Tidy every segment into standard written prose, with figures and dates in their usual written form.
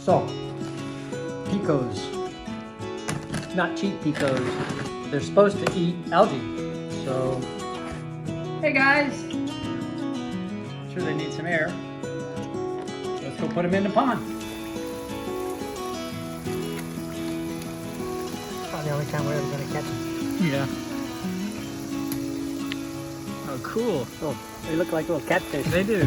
So, picos, not cheap picos. They're supposed to eat algae. So, hey guys, I'm sure they need some air. Let's go put them in the pond. Probably the only time we're ever going to catch them. Yeah. Oh, cool. Oh, they look like little catfish. They do.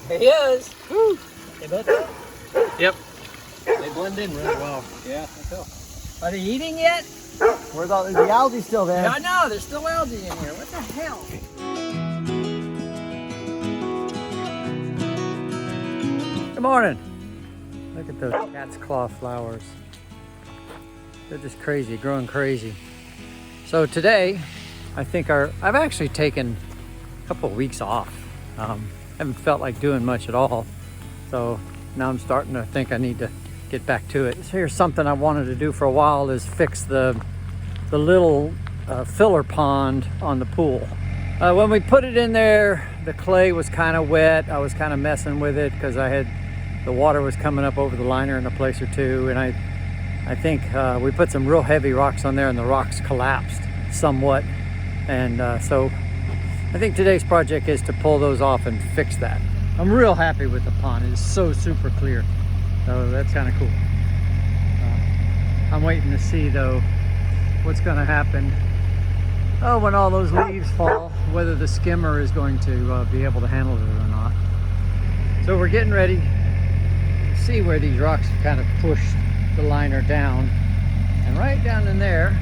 There he is. Woo. They both are? Yep. They blend in really well. Yeah, I tell. Are they eating yet? Where's all the algae still there? Yeah, I know. There's still algae in here. What the hell? Good morning. Look at those cat's claw flowers. They're just crazy, growing crazy. So today, I think I've actually taken a couple of weeks off. Haven't felt like doing much at all. So now I'm starting to think I need to get back to it. So here's something I wanted to do for a while is fix the little filler pond on the pool. When we put it in there, the clay was kind of wet. I was kind of messing with it because the water was coming up over the liner in a place or two. And I think we put some real heavy rocks on there and the rocks collapsed somewhat. And so I think today's project is to pull those off and fix that. I'm real happy with the pond. It's so super clear. So that's kind of cool. I'm waiting to see though what's going to happen when all those leaves fall, whether the skimmer is going to be able to handle it or not. So we're getting ready to see where these rocks kind of push the liner down. And right down in there,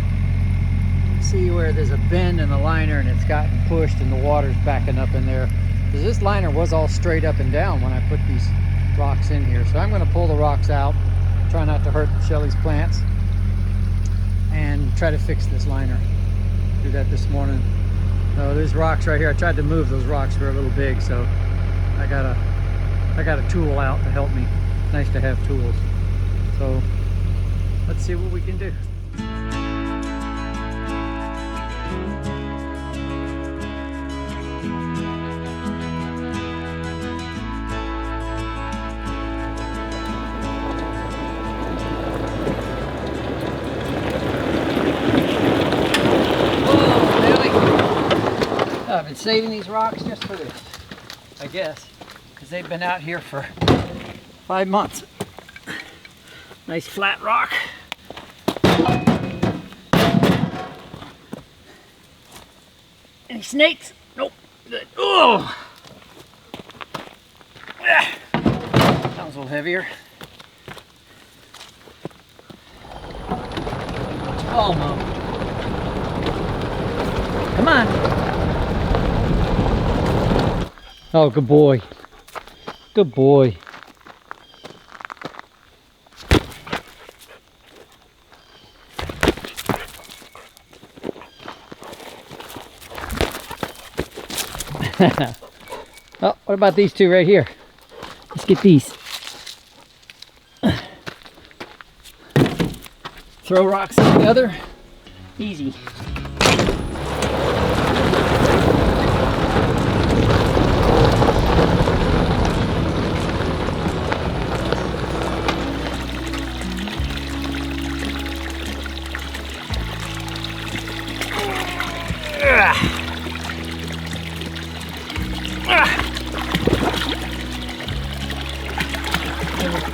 see where there's a bend in the liner and it's gotten pushed and the water's backing up in there. Because this liner was all straight up and down when I put these rocks in here. So I'm going to pull the rocks out, try not to hurt Shelly's plants, and try to fix this liner. Do that this morning. Oh, there's rocks right here. I tried to move those rocks, they're a little big, so I got a tool out to help me. It's nice to have tools. So let's see what we can do. I've been saving these rocks just for this, I guess, because they've been out here for 5 months. Nice flat rock. Any snakes? Nope. Good. Oh! That was a little heavier. Almost. Come on. Oh, good boy. Good boy. Oh, what about these two right here? Let's get these. Throw rocks together. Easy.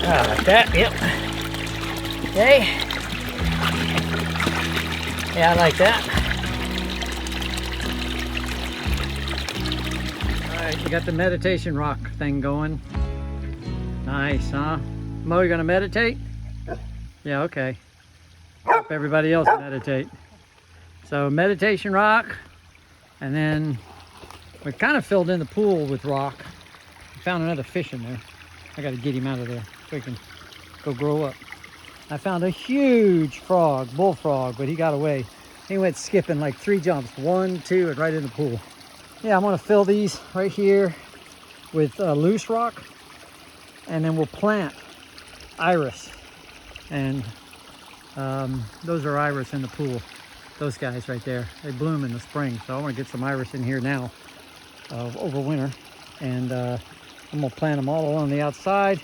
Like that, yep. Okay. Yeah, I like that. Alright, you got the meditation rock thing going. Nice, huh? Mo, you gonna meditate? Yeah, okay. Help everybody else meditate. So meditation rock, and then we kind of filled in the pool with rock. I found another fish in there. I gotta get him out of there so he can go grow up. I found a huge frog, bullfrog, but he got away. He went skipping like 3 jumps, 1, 2, and right in the pool. Yeah, I'm gonna fill these right here with loose rock, and then we'll plant iris. And those are iris in the pool. those guys right there. They bloom in the spring. So I want to get some iris in here now over winter. And I'm gonna plant them all along the outside.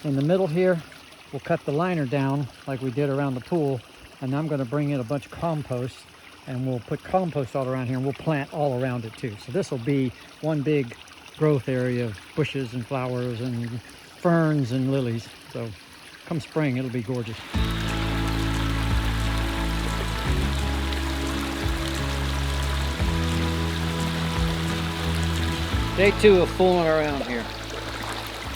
In the middle here, we'll cut the liner down like we did around the pool. And I'm gonna bring in a bunch of compost and we'll put compost all around here and we'll plant all around it too. So this will be one big growth area of bushes and flowers and ferns and lilies. So come spring, it'll be gorgeous. Day 2 of fooling around here.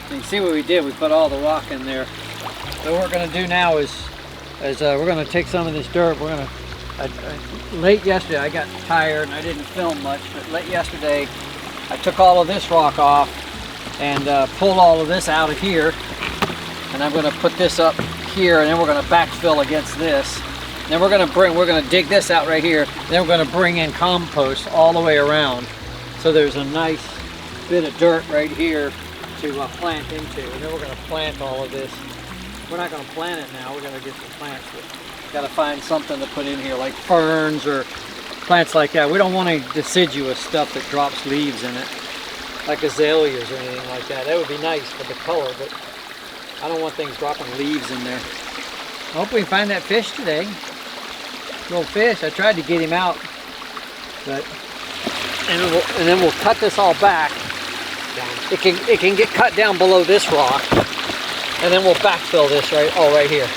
You can see what we did. We put all the rock in there. So what we're going to do now is we're going to take some of this dirt. We're going to, late yesterday I got tired and I didn't film much, but late yesterday I took all of this rock off and pulled all of this out of here. And I'm going to put this up here and then we're going to backfill against this. And then we're going to dig this out right here. And then we're going to bring in compost all the way around. So there's a nice bit of dirt right here to plant into, and then we're going to plant all of this. We're not going to plant it now, we're going to get some plants. Got to find something to put in here like ferns or plants like that. We don't want any deciduous stuff that drops leaves in it, like azaleas or anything like that. That would be nice for the color, but I don't want things dropping leaves in there. I hope we can find that fish today. Little fish, I tried to get him out, but and then we'll cut this all back. It can get cut down below this rock, and then we'll backfill this right here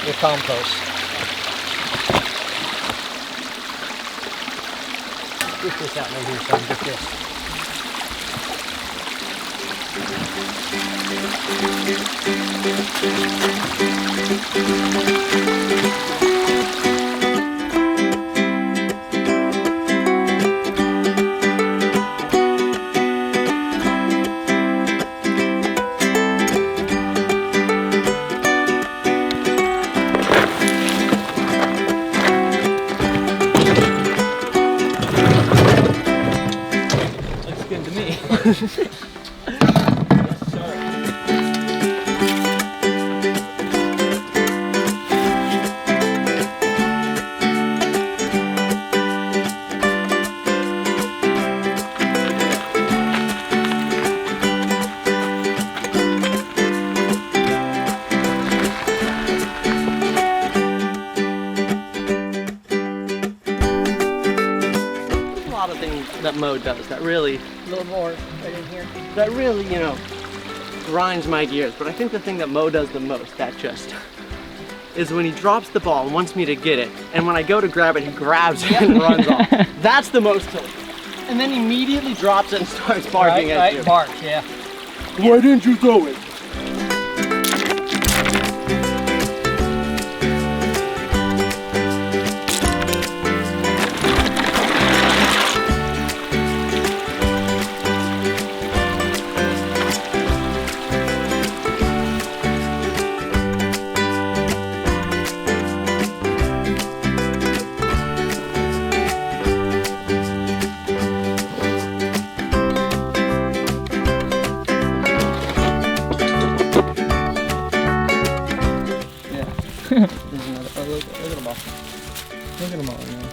with compost. Get this out right here so I can get this. That Mo does that really, A little more right in here. that really, you know, grinds my gears. But I think the thing that Mo does the most, that just, is when he drops the ball and wants me to get it, and when I go to grab it, he grabs it and runs off. That's the most tilt. And then immediately drops it and starts barking at you. Bark, yeah. Why didn't you throw it? Look at them all. Look at them all, you know.